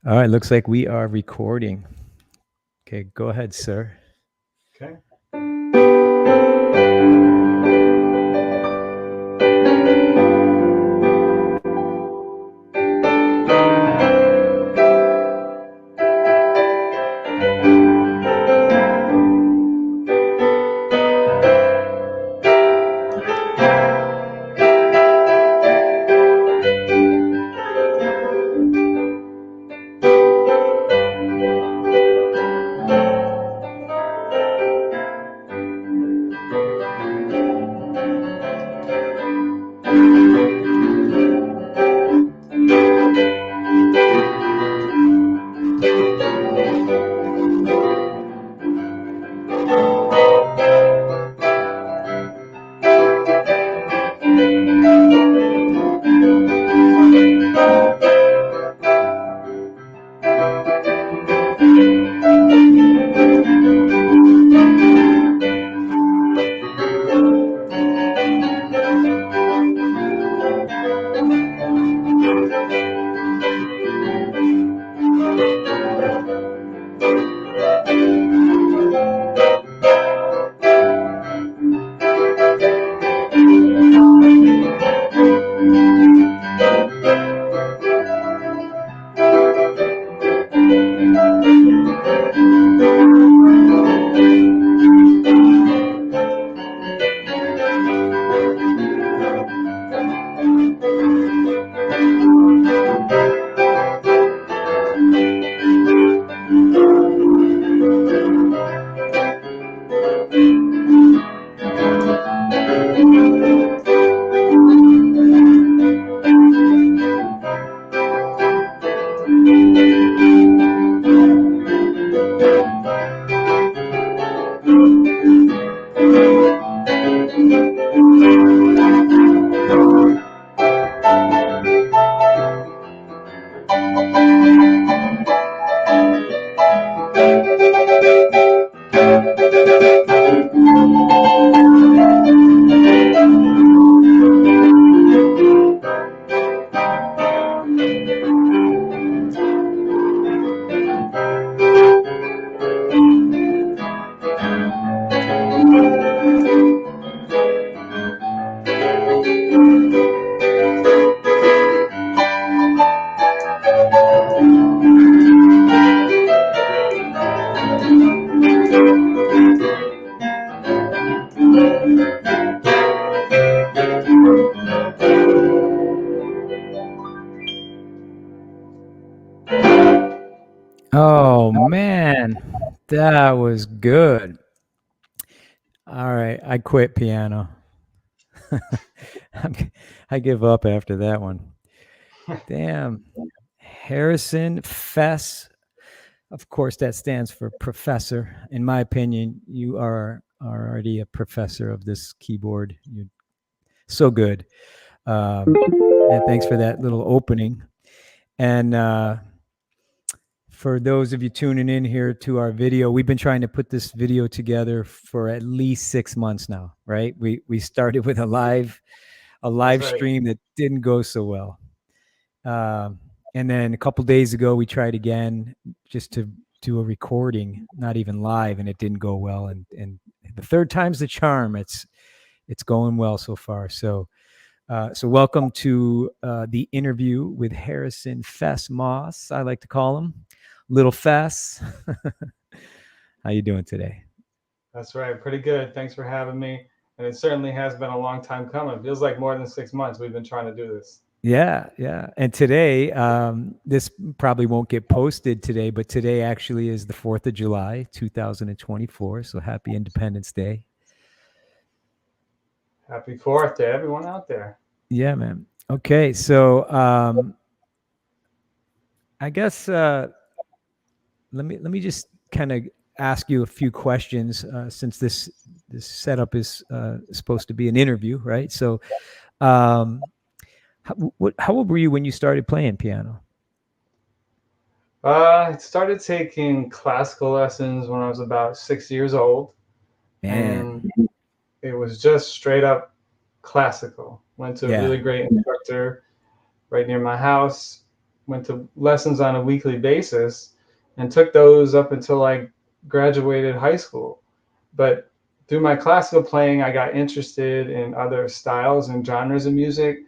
All right, looks like we are recording. Okay, go ahead, sir. Okay. Oh man, that was good. All right, I quit piano. I'm- I give up after that one. Damn. Harrison Fess. Of course, that stands for professor. In my opinion, you are already a professor of this keyboard. You're so good. And thanks for that little opening. And for those of you tuning in here to our video, we've been trying to put this video together for at least 6 months now, right? We started with a That's live right. stream that didn't go so well. And then a couple days ago, we tried again just to do a recording, not even live, and it didn't go well. And the third time's the charm. It's going well so far. So welcome to the interview with Harrison Fess Moss. I like to call him Little Fess. How you doing today? That's right. Pretty good. Thanks for having me. And it certainly has been a long time coming. It feels like more than 6 months we've been trying to do this. Yeah, yeah. And today, this probably won't get posted today, but today actually is the 4th of July, 2024. So happy Independence Day. Happy 4th to everyone out there. Yeah, man. Okay, so I guess let me just kind of ask you a few questions since this setup is supposed to be an interview, right? So, um, how old were you when you started playing piano? I started taking classical lessons when I was about 6 years old, and Man, it was just straight up classical. Went to a yeah, really great instructor right near my house. went to lessons on a weekly basis and took those up until I graduated high school. But through my classical playing, I got interested in other styles and genres of music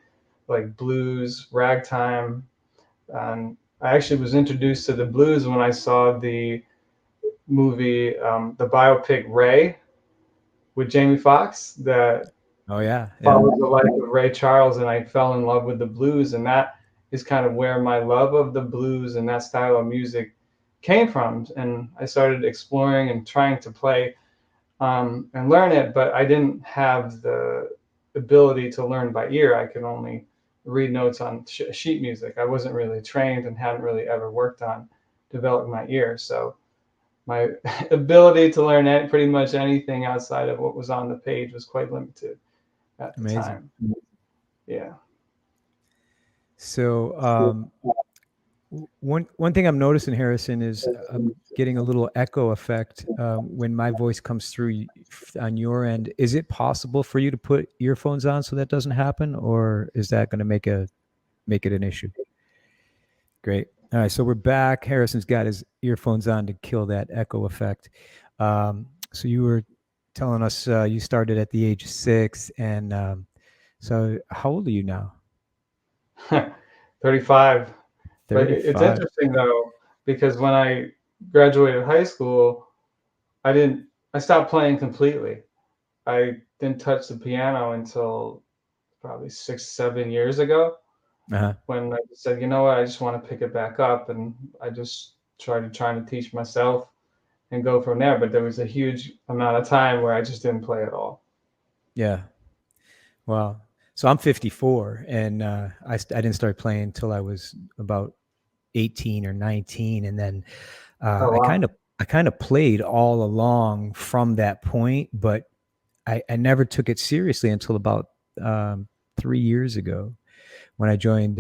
like blues, ragtime. I actually was introduced to the blues when I saw the movie, the biopic Ray with Jamie Foxx that Oh yeah, yeah, followed the life of Ray Charles, and I fell in love with the blues, and that is kind of where my love of the blues and that style of music came from. And I started exploring and trying to play and learn it, but I didn't have the ability to learn by ear. I could only read notes on sheet music. I wasn't really trained and hadn't really ever worked on developing my ear, so my ability to learn pretty much anything outside of what was on the page was quite limited at the amazing. time. Yeah. So one thing I'm noticing, Harrison, is I'm getting a little echo effect when my voice comes through on your end. Is it possible for you to put earphones on so that doesn't happen, or is that going to make it an issue? Great. All right, so we're back. Harrison's got his earphones on to kill that echo effect. So you were telling us you started at the age of 6, and so how old are you now? 35. But it's 35. interesting though, because when I graduated high school, I didn't, I stopped playing completely. I didn't touch the piano until probably 6, 7 years ago, Uh-huh. when I said, you know what, I just want to pick it back up. And I just started trying to teach myself and go from there. But there was a huge amount of time where I just didn't play at all. Yeah. Wow. So I'm 54, and I didn't start playing until I was about 18 or 19, and then Oh, I kind wow. of I kind of played all along from that point, but I never took it seriously until about 3 years ago when I joined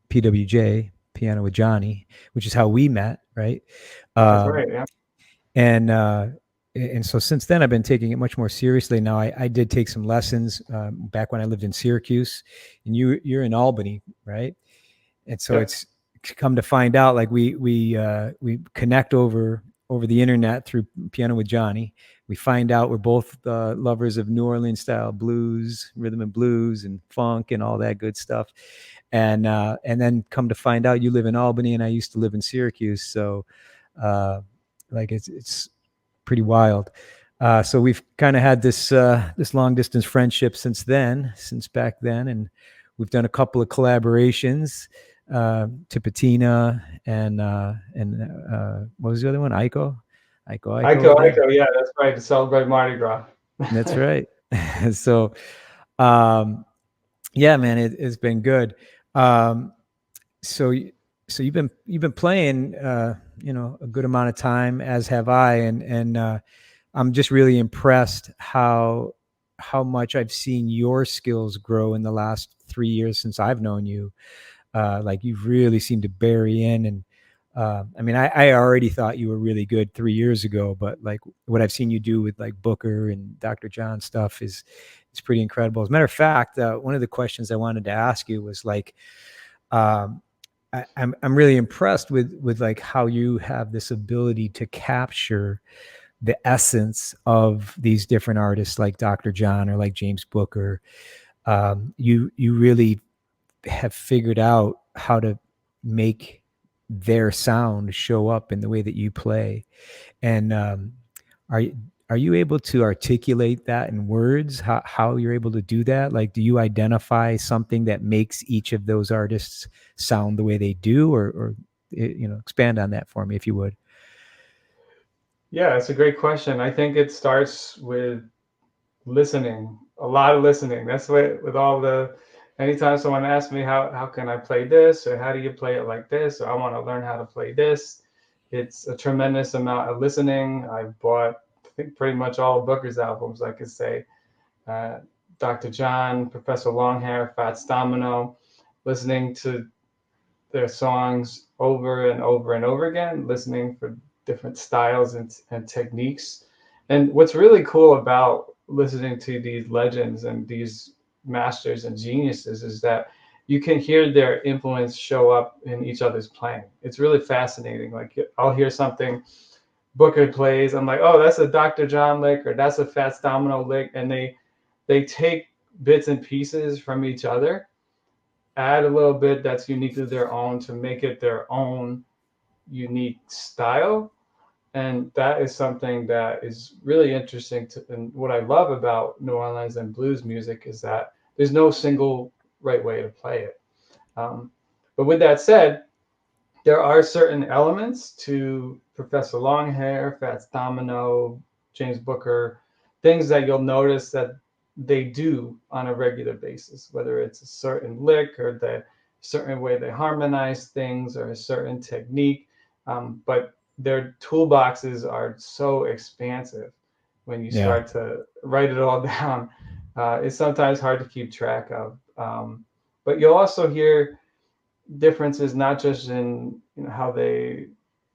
PWJ, Piano with Johnny, which is how we met, right? That's Um, right. Yeah. and so since then I've been taking it much more seriously. Now I did take some lessons back when I lived in Syracuse, and you're in Albany, right? And so Yep. it's come to find out, like we connect over the internet through Piano with Johnny. We find out we're both lovers of New Orleans style blues, rhythm and blues, and funk, and all that good stuff. And then come to find out you live in Albany, and I used to live in Syracuse. So, uh, like it's pretty wild. So we've kind of had this long distance friendship since back then, and we've done a couple of collaborations, Tipitina and what was the other one? Aiko Ico, did. Ico. Yeah, that's right. To celebrate Mardi Gras. That's right. So, um, yeah, man, it's been good. Um, so so you've been playing a good amount of time, as have I, and I'm just really impressed how much I've seen your skills grow in the last 3 years since I've known you. Like you've really seemed to bury in, and I mean, I already thought you were really good 3 years ago, but like what I've seen you do with like Booker and Dr. John stuff is pretty incredible. As a matter of fact, one of the questions I wanted to ask you was like, um, I'm really impressed with like how you have this ability to capture the essence of these different artists like Dr. John or like James Booker. You really have figured out how to make their sound show up in the way that you play. And are are you able to articulate that in words? How you're able to do that? Like, do you identify something that makes each of those artists sound the way they do, or expand on that for me if you would? Yeah, it's a great question. I think it starts with listening, a lot of listening. That's what with all the anytime someone asks me how can I play this or how do you play it like this or I want to learn how to play this, it's a tremendous amount of listening. I've bought I think pretty much all of Booker's albums, I could say. Uh, Dr. John, Professor Longhair, Fats Domino, listening to their songs over and over and over again, listening for different styles and techniques. And what's really cool about listening to these legends and these masters and geniuses is that you can hear their influence show up in each other's playing. It's really fascinating. Like I'll hear something Booker plays, I'm like, oh, that's a Dr. John lick, or that's a Fats Domino lick, and they take bits and pieces from each other, add a little bit that's uniquely their own to make it their own unique style. And that is something that is really interesting and what I love about New Orleans and blues music is that there's no single right way to play it. But with that said, there are certain elements to Professor Longhair, Fats Domino, James Booker, things that you'll notice that they do on a regular basis, whether it's a certain lick or the certain way they harmonize things or a certain technique. But their toolboxes are so expansive when you Yeah. start to write it all down. It's sometimes hard to keep track of. But you'll also hear differences not just in how they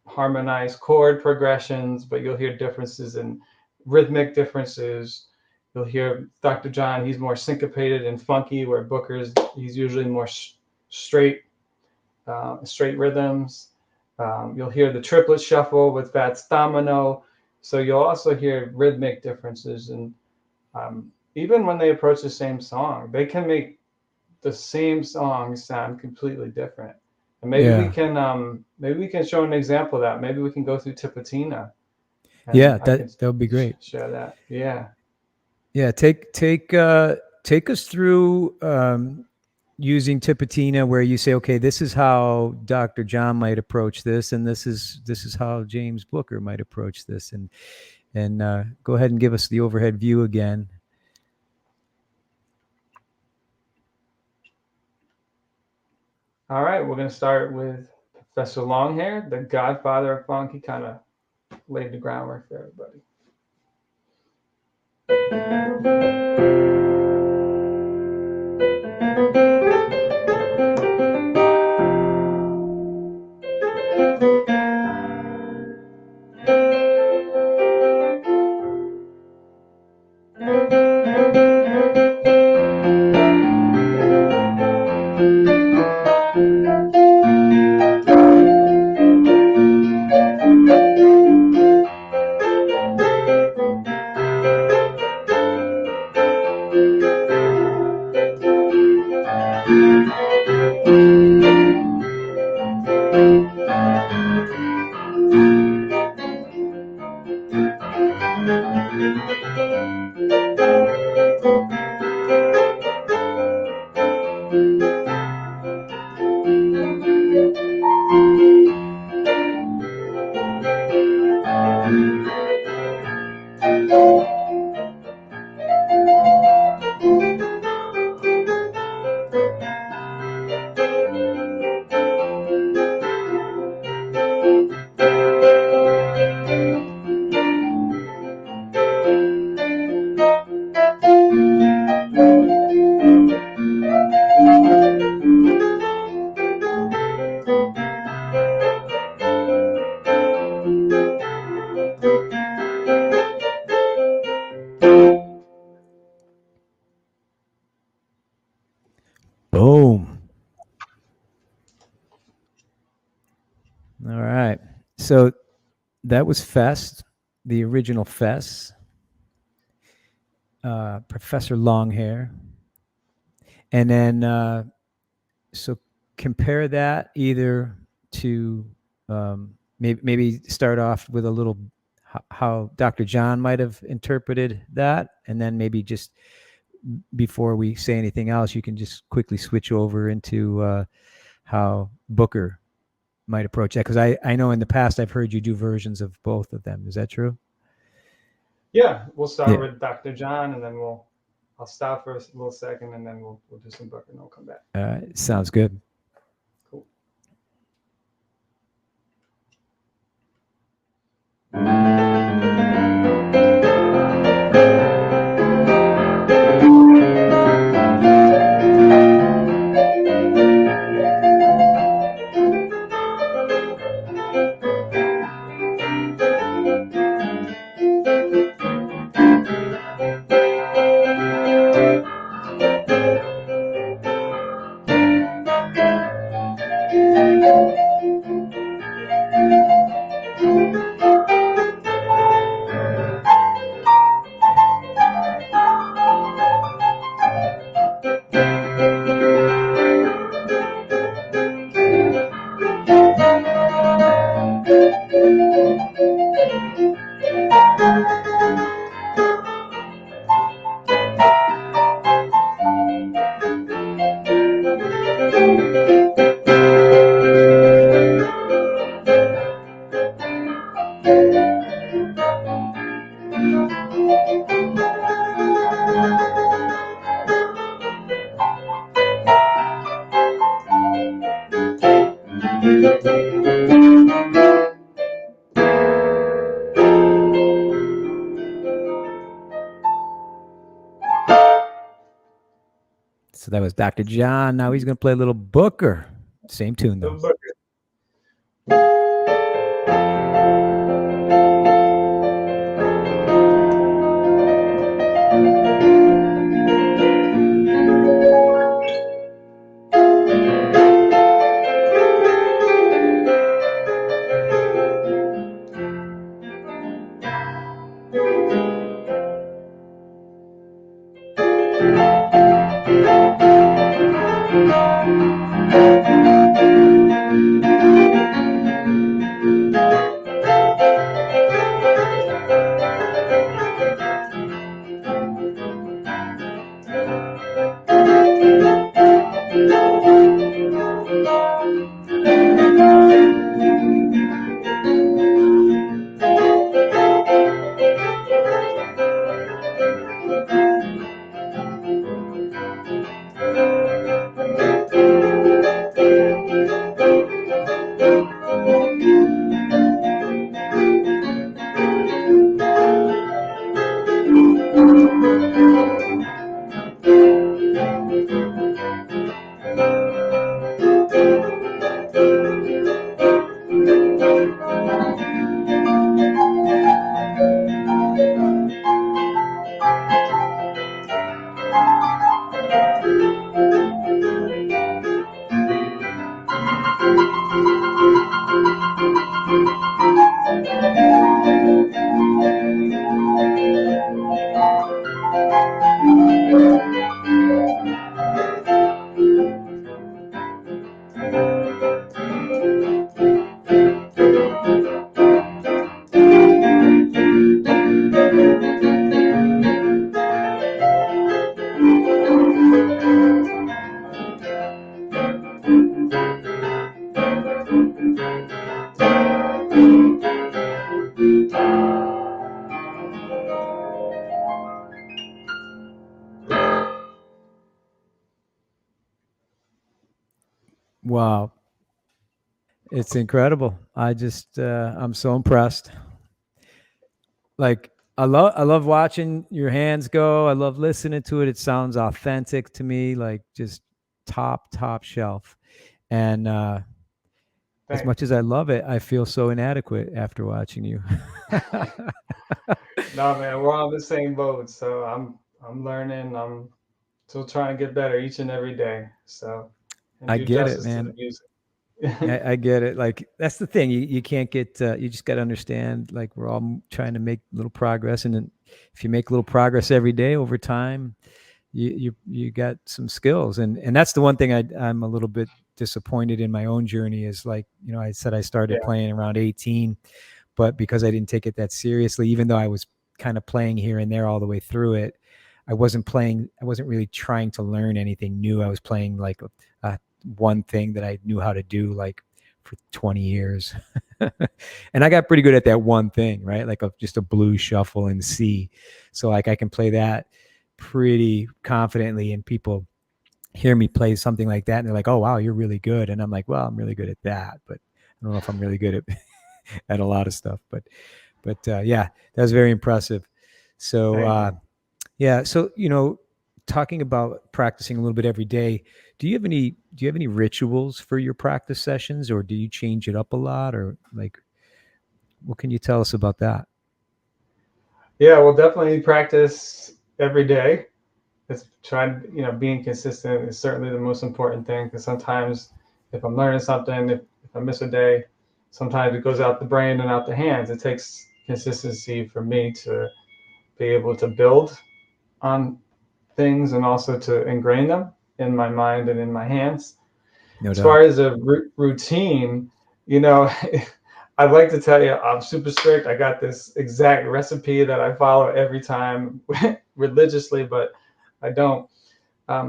harmonize chord progressions, but you'll hear differences in rhythmic differences. You'll hear Dr. John, he's more syncopated and funky, where Booker's he's usually more straight rhythms. You'll hear the triplet shuffle with Fats Domino. So you'll also hear rhythmic differences, and even when they approach the same song, they can make the same song sound completely different. And maybe we can show an example of that. Maybe we can go through Tipitina. Yeah, And I can that would be great. share that. Yeah. Yeah, take us through using Tipitina, where you say, okay, this is how Dr. John might approach this, and this is how James Booker might approach this, and go ahead and give us the overhead view again. All right, we're going to start with Professor Longhair, the godfather of funk. He kind of laid the groundwork for everybody. Boom. All right. So that was Fest, the original Fest. Professor Longhair. And then, so compare that either to maybe start off with a little how Dr. John might have interpreted that, and then maybe just before we say anything else, you can just quickly switch over into how Booker might approach that, because I know in the past I've heard you do versions of both of them. Is that true? Yeah, we'll start with Dr. John, and then I'll stop for a little second, and then we'll do some Booker, and we'll come back. All right, sounds good. Cool. So that was Dr. John. Now he's going to play a little Booker. Same tune, The though. book. Wow. It's incredible. I'm so impressed. Like, I love watching your hands go. I love listening to it. It sounds authentic to me, like just top shelf. And as Thanks. much as I love it, I feel so inadequate after watching you. No, man, we're on the same boat. So I'm learning. I'm still trying to get better each and every day. So and I do get it, justice to the man. music. I get it. Like, that's the thing. You can't get. You just got to understand. Like, we're all trying to make little progress, and then if you make little progress every day over time, you got some skills. And that's the one thing I'm a little bit disappointed in my own journey is, like, I said I started Yeah, playing around 18, but because I didn't take it that seriously, even though I was kind of playing here and there all the way through it, I wasn't really trying to learn anything new. I was playing like a one thing that I knew how to do, like, for 20 years. And I got pretty good at that one thing, right? Like just a blues shuffle in C. So, like, I can play that pretty confidently, and people hear me play something like that and they're like, "Oh, wow, you're really good." And I'm like, "Well, I'm really good at that, but I don't know if I'm really good at at a lot of stuff." But yeah, that was very impressive. So thank you. yeah, so, talking about practicing a little bit every day, do you have any rituals for your practice sessions, or do you change it up a lot, or, like, what can you tell us about that? Yeah, we'll definitely practice every day. It's trying, being consistent is certainly the most important thing because sometimes if I'm learning something, if I miss a day, sometimes it goes out the brain and out the hands. It takes consistency for me to be able to build on things and also to ingrain them in my mind and in my hands. No As far doubt. as a routine, you know, I'd like to tell you I'm super strict. I got this exact recipe that I follow every time religiously, but I don't.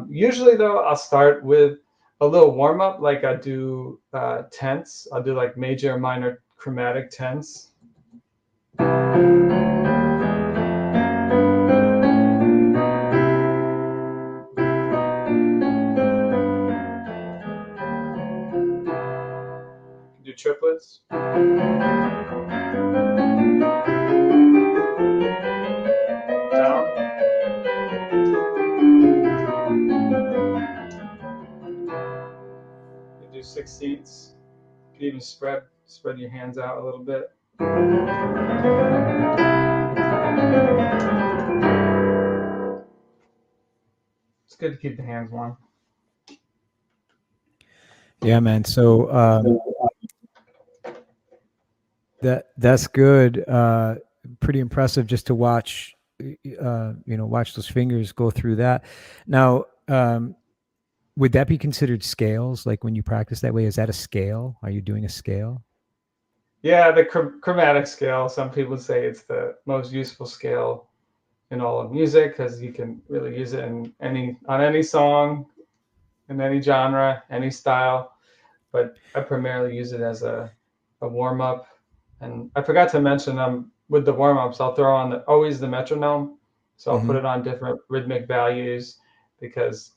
Usually, though, I'll start with a little warm up, like I do tenths. I'll do like major and minor chromatic tenths. Do triplets. Down. 2/16. You can even spread your hands out a little bit. It's good to keep the hands warm. Yeah, man. So that's good. Pretty impressive just to watch. Watch those fingers go through that. Now, would that be considered scales? Like when you practice that way, is that a scale? Are you doing a scale? Yeah, the chromatic scale. Some people say it's the most useful scale in all of music because you can really use it in any song, in any genre, any style. But I primarily use it as a warm up. And I forgot to mention with the warm ups, I'll throw on always the metronome. So I'll put Mm-hmm. it on different rhythmic values because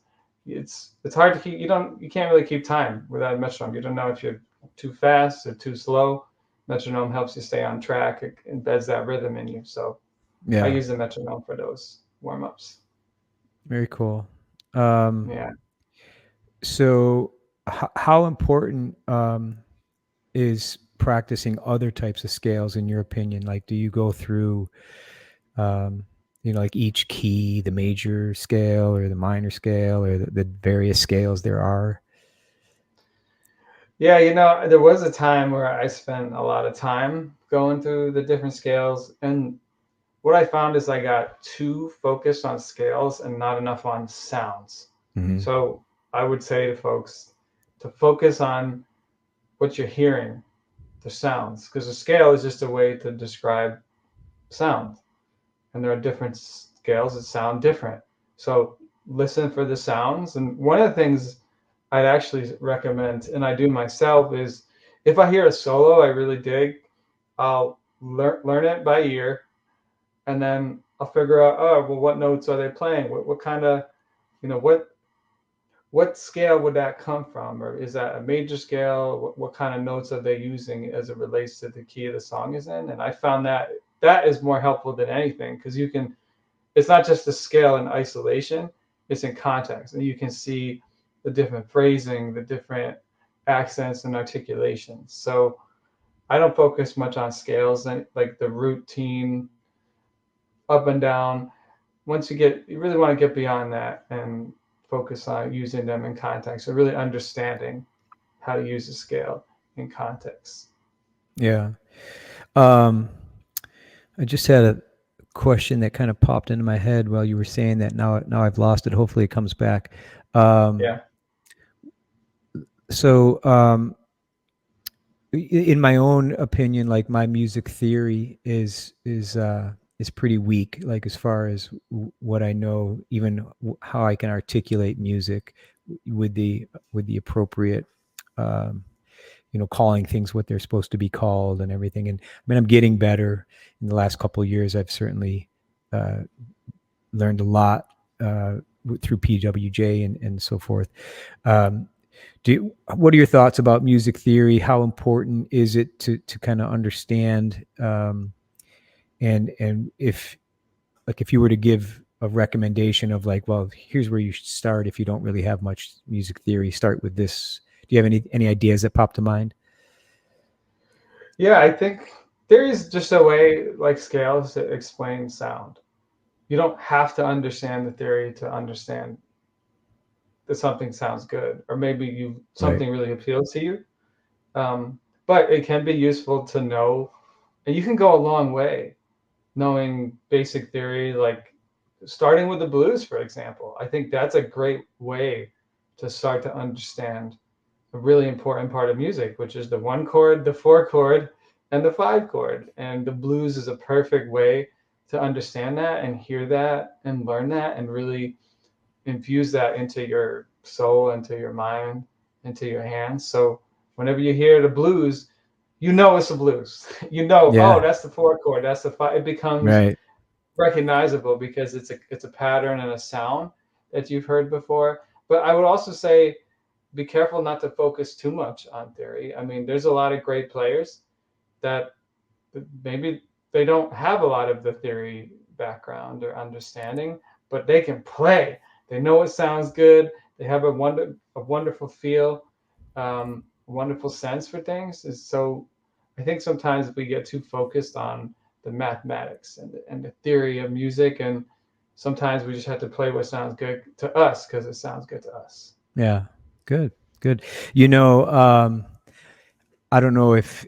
it's hard to keep you can't really keep time without a metronome. You don't know if you're too fast or too slow. Metronome helps you stay on track. It embeds that rhythm in you. So I Yeah, use the metronome for those warm ups. very cool. Um, Yeah. so, how important is practicing other types of scales in your opinion? Like, do you go through, um, like each key, the major scale or the minor scale or the various scales there are? Yeah, there was a time where I spent a lot of time going through the different scales. And what I found is I got too focused on scales and not enough on sounds. Mm-hmm. So I would say to folks to focus on what you're hearing, the sounds, because a scale is just a way to describe sound. And there are different scales that sound different. So listen for the sounds. And one of the things I'd actually recommend, and I do myself, is if I hear a solo I really dig, I'll learn it by ear, and then I'll figure out, oh, well, what notes are they playing? What kind of, you know, what scale would that come from? Or is that a major scale? What kind of notes are they using as it relates to the key of the song is in? And I found that is more helpful than anything because it's not just the scale in isolation, it's in context. And you can see the different phrasing, the different accents and articulations. So I don't focus much on scales and like the routine up and down. Once you really want to get beyond that and focus on using them in context. So really understanding how to use a scale in context. Yeah. Um, I just had a question that kind of popped into my head while you were saying that. Now I've lost it. Hopefully, it comes back. Um, Yeah. so, in my own opinion, like my music theory is pretty weak. Like as far as what I know, even how I can articulate music with the appropriate, um, calling things what they're supposed to be called and everything. And I mean, I'm getting better in the last couple of years. I've certainly uh, learned a lot through PWJ and so forth. Um, what are your thoughts about music theory? How important is it to kind of understand? And if you were to give a recommendation of like, well, here's where you should start if you don't really have much music theory, start with this. Do you have any ideas that pop to mind? Yeah, I think there is just a way like scales to explain sound. You don't have to understand the theory to understand that something sounds good, or maybe Right. something really appeals to you. But it can be useful to know, and you can go a long way knowing basic theory, like starting with the blues, for example. I think that's a great way to start to understand a really important part of music, which is the one chord, the four chord, and the five chord. And the blues is a perfect way to understand that and hear that and learn that and really infuse that into your soul, into your mind, into your hands. So whenever you hear the blues, you know it's a blues. You know, oh, Yeah. that's the four chord, that's the five. It becomes Right. recognizable because it's a pattern and a sound that you've heard before. But I would also say be careful not to focus too much on theory. I mean, there's a lot of great players that maybe they don't have a lot of the theory background or understanding, but they can play. They know it sounds good. They have a wonderful feel. wonderful sense for things. Is so I think sometimes we get too focused on the mathematics and the theory of music, and sometimes we just have to play what sounds good to us because it sounds good to us. Yeah. Good. Good. You know, I don't know if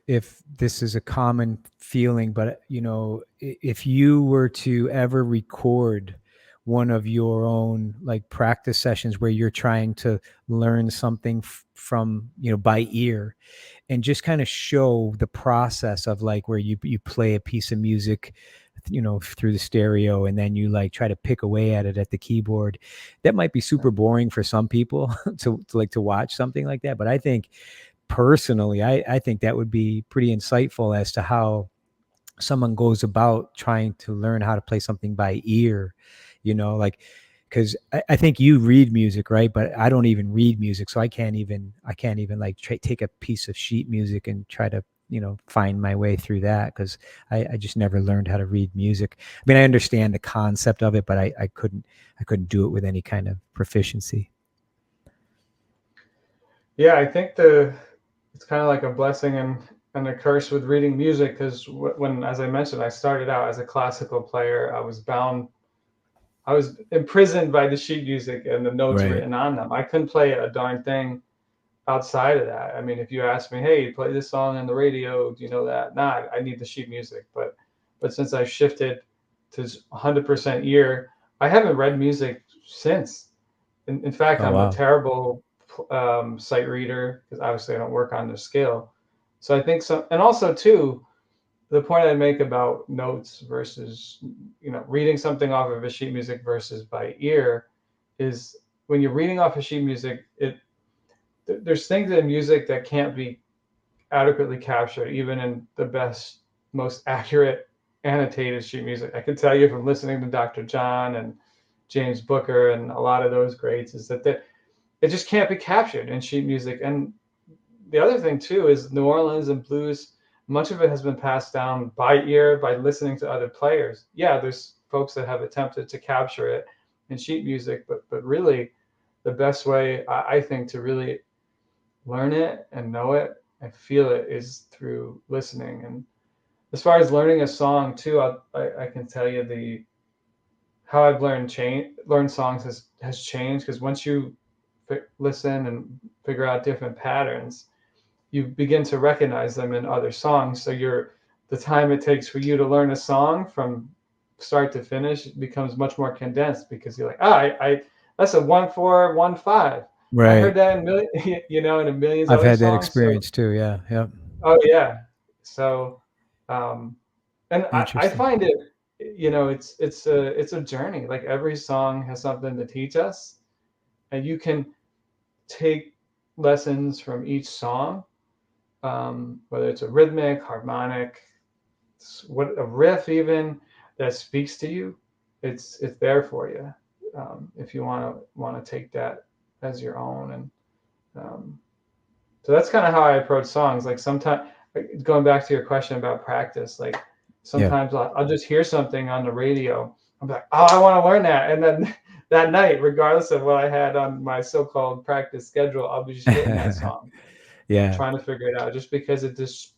this is a common feeling, but you know, if you were to ever record one of your own like practice sessions where you're trying to learn something from, you know, by ear, and just kind of show the process of like where you play a piece of music, you know, through the stereo, and then you like try to pick away at it at the keyboard, that might be super boring for some people to like to watch something like that. But I think personally, I think that would be pretty insightful as to how someone goes about trying to learn how to play something by ear, you know, like, because I think you read music, right? But I don't even read music, so I can't even like take a piece of sheet music and try to, you know, find my way through that, because I just never learned how to read music. I mean, I understand the concept of it, but I couldn't do it with any kind of proficiency. Yeah, I think the it's kind of like a blessing and a curse with reading music because when, as I mentioned, I started out as a classical player, I was imprisoned by the sheet music and the notes Right. written on them. I couldn't play a darn thing outside of that. I mean, if you ask me, hey, play this song on the radio, do you know that? Nah, I need the sheet music. But since I shifted to 100% ear, I haven't read music since. In fact, Oh I'm a wow. terrible sight reader because obviously I don't work on the scale. So I think so, and also too, the point I make about notes versus reading something off of a sheet music versus by ear is when you're reading off of sheet music, there's things in music that can't be adequately captured, even in the best, most accurate annotated sheet music. I can tell you from listening to Dr. John and James Booker and a lot of those greats is that it just can't be captured in sheet music. And the other thing too is New Orleans and blues. Much of it has been passed down by ear by listening to other players. Yeah, there's folks that have attempted to capture it in sheet music, but really, the best way I think to really learn it and know it and feel it is through listening. And as far as learning a song too, I can tell you the how I've learned songs has changed because once you listen and figure out different patterns, you begin to recognize them in other songs. So the time it takes for you to learn a song from start to finish becomes much more condensed because you're like, I that's a 1 4 1 5. I heard Right. that in million, in a millions I've other had that songs. So experience too. Yeah. Yep. oh yeah, so um, and I Interesting. find it, it's a journey. Like every song has something to teach us, and you can take lessons from each song, whether it's a rhythmic, harmonic, what a riff even that speaks to you. It's there for you if you want to take that as your own. And um, so that's kind of how I approach songs. Like sometimes, going back to your question about practice, like Yeah. sometimes I'll just hear something on the radio. I'm like, oh, I want to learn that, and then that night, regardless of what I had on my so-called practice schedule, I'll be just hitting that song and Yeah. trying to figure it out just because it just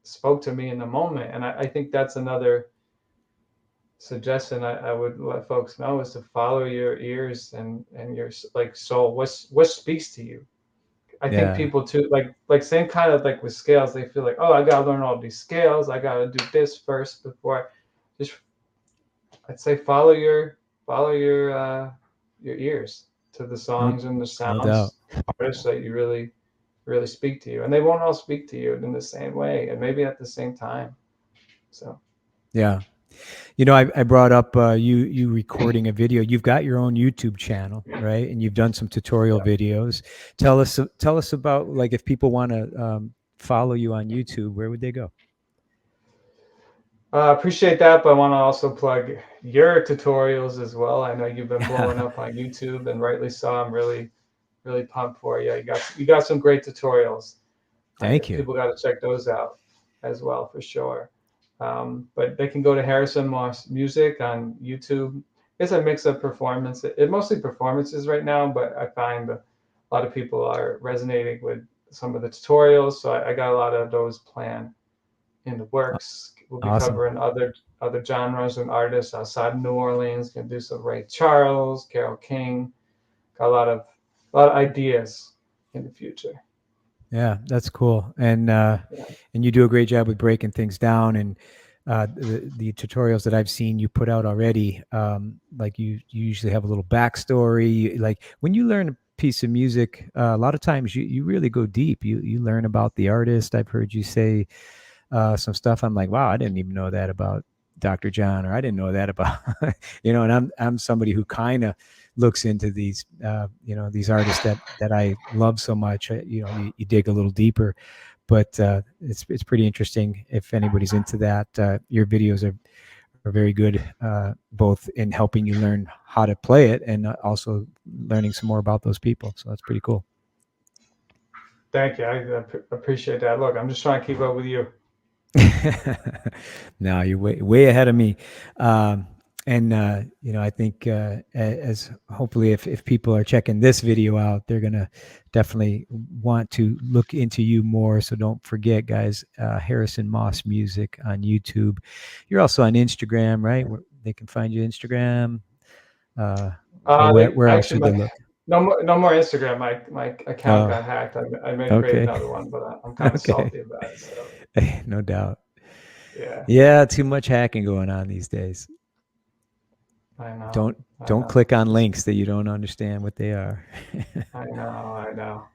spoke to me in the moment. And I think that's another suggestion I would let folks know is to follow your ears and your like soul. What speaks to you? I think Yeah. people too like same kind of like with scales. They feel like, oh, I gotta learn all these scales. I gotta do this first before just I'd say follow your ears to the No, songs and the no doubt. sounds, artists that you really speak to you, and they won't all speak to you in the same way, and maybe at the same time. So Yeah. You know, I brought up you recording a video. You've got your own YouTube channel, right? And you've done some tutorial yeah, videos. Tell us about like if people want to follow you on YouTube, where would they go? appreciate that, but I want to also plug your tutorials as well. I know you've been blowing up on YouTube, and rightly so. I'm really pumped for you. You got some great tutorials. Thank you. People got to check those out as well for sure. But they can go to Harrison Moss Music on YouTube. It's a mix of performance. It mostly performances right now, but I find a lot of people are resonating with some of the tutorials. So I got a lot of those planned in the works. We'll be Awesome. covering other genres and artists outside of New Orleans. Gonna do some Ray Charles, Carole King. Got a lot of ideas in the future. Yeah, that's cool. And Yeah. you do a great job with breaking things down. And the tutorials that I've seen you put out already, like you usually have a little backstory. Like when you learn a piece of music, a lot of times you really go deep. You learn about the artist. I've heard you say some stuff. I'm like, wow, I didn't even know that about Dr. John, or I didn't know that about, and I'm somebody who kind of looks into these, these artists that I love so much. You dig a little deeper, but it's pretty interesting if anybody's into that. Your videos are very good, both in helping you learn how to play it and also learning some more about those people. So that's pretty cool. Thank you. I appreciate that. Look, I'm just trying to keep up with you. No, you're way ahead of me. And I think as hopefully if people are checking this video out, they're gonna definitely want to look into you more. So don't forget, guys, Harrison Moss Music on YouTube. You're also on Instagram, right? They can find you Instagram. Or where else should they look? No more Instagram. My account Oh, got hacked. I may create okay. another one, but I'm kind of Okay. salty about it. So No doubt. yeah, Yeah, too much hacking going on these days. I know. Don't I don't know. click on links that you don't understand what they are. I know. I know. All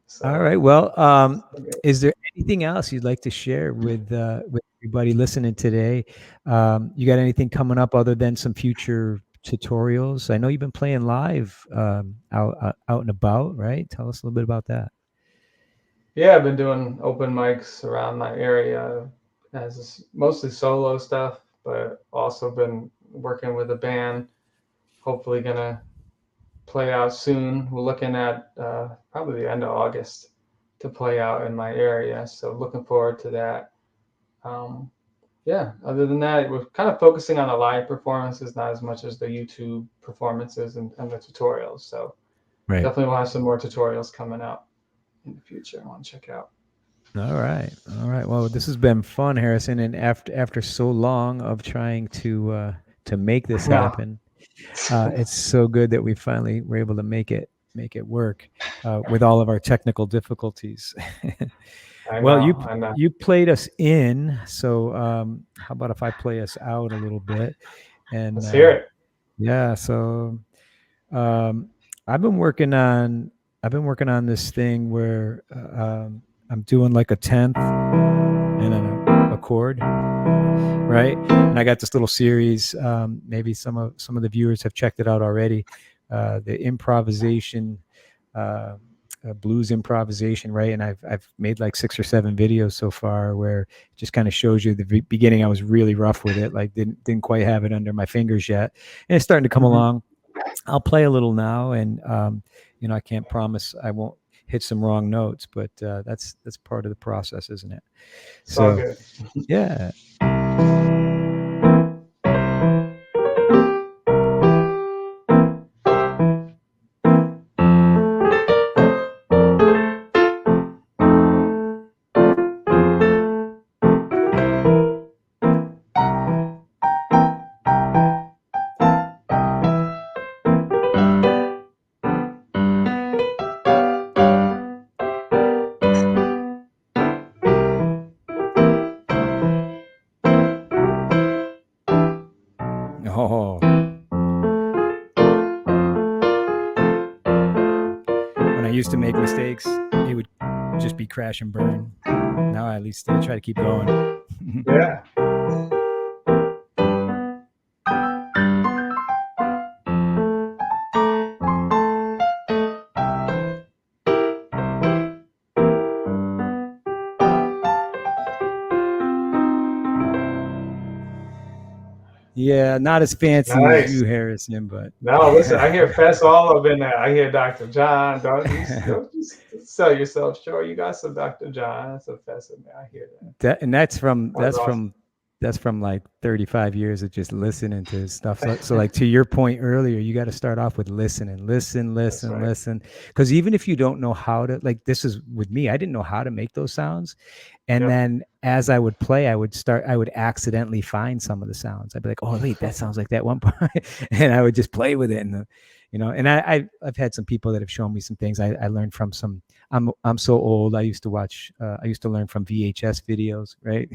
So right. Well, okay. is there anything else you'd like to share with everybody listening today? You got anything coming up other than some future tutorials? I know you've been playing live out and about, right? Tell us a little bit about that. Yeah, I've been doing open mics around my area as mostly solo stuff, but also been working with a band. Hopefully, gonna play out soon. We're looking at probably the end of August to play out in my area. So looking forward to that. Um, yeah, other than that, we're kind of focusing on the live performances, not as much as the YouTube performances and the tutorials. So Right. definitely we'll have some more tutorials coming up in the future. I want to check out. All right. All right. Well, this has been fun, Harrison. And after so long of trying to make this No, happen, it's so good that we finally were able to make it work with all of our technical difficulties. I Well, know, I know. you played us in, so how about if I play us out a little bit? And Let's hear it. yeah, so um, I've been working on this thing where I'm doing like a tenth and then a chord, right? And I got this little series. Maybe some of the viewers have checked it out already. The improvisation, blues improvisation, right? And I've made like 6 or 7 videos so far where it just kind of shows you the beginning. I was really rough with it, like didn't quite have it under my fingers yet, and it's starting to come Mhm. along. I'll play a little now, and I can't promise I won't hit some wrong notes, but that's part of the process, isn't it? It's all So good. yeah. Oh, when I used to make mistakes, it would just be crash and burn. Now at least I try to keep going. Yeah. Yeah, not as fancy as Nice. you, Harrison, but No, listen, I hear Fess all up in there. I hear Dr. John. Don't just sell yourself short. You got some Dr. John, some Fess in there. I hear that. that's from That was awesome. that's from like 35 years of just listening to stuff. So like to your point earlier, you got to start off with listening, That's right. listen. Because even if you don't know how to, like this is with me, I didn't know how to make those sounds. And Yep. then as I would play, I would accidentally find some of the sounds. I'd be like, oh, wait, that sounds like that one part. And I would just play with it. And, and I've had some people that have shown me some things I learned from some, I'm so old. I used to learn from VHS videos, right?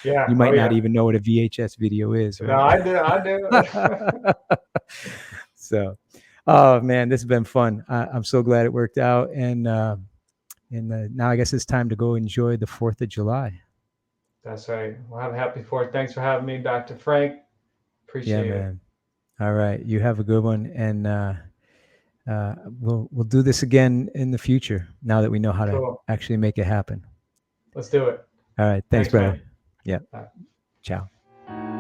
Yeah. You Oh might not yeah. even know what a VHS video is, No, right? I do. I do. So, oh man, this has been fun. I'm so glad it worked out. And now I guess it's time to go enjoy the 4th of July. That's right. Well, have a happy Fourth. Thanks for having me, Dr. Frank. Yeah, Appreciate it. man. All right. You have a good one. And we'll do this again in the future now that we know how to Cool. actually make it happen. Let's do it. All right. Thanks, Thanks, brother. man. Yeah. Bye. Ciao.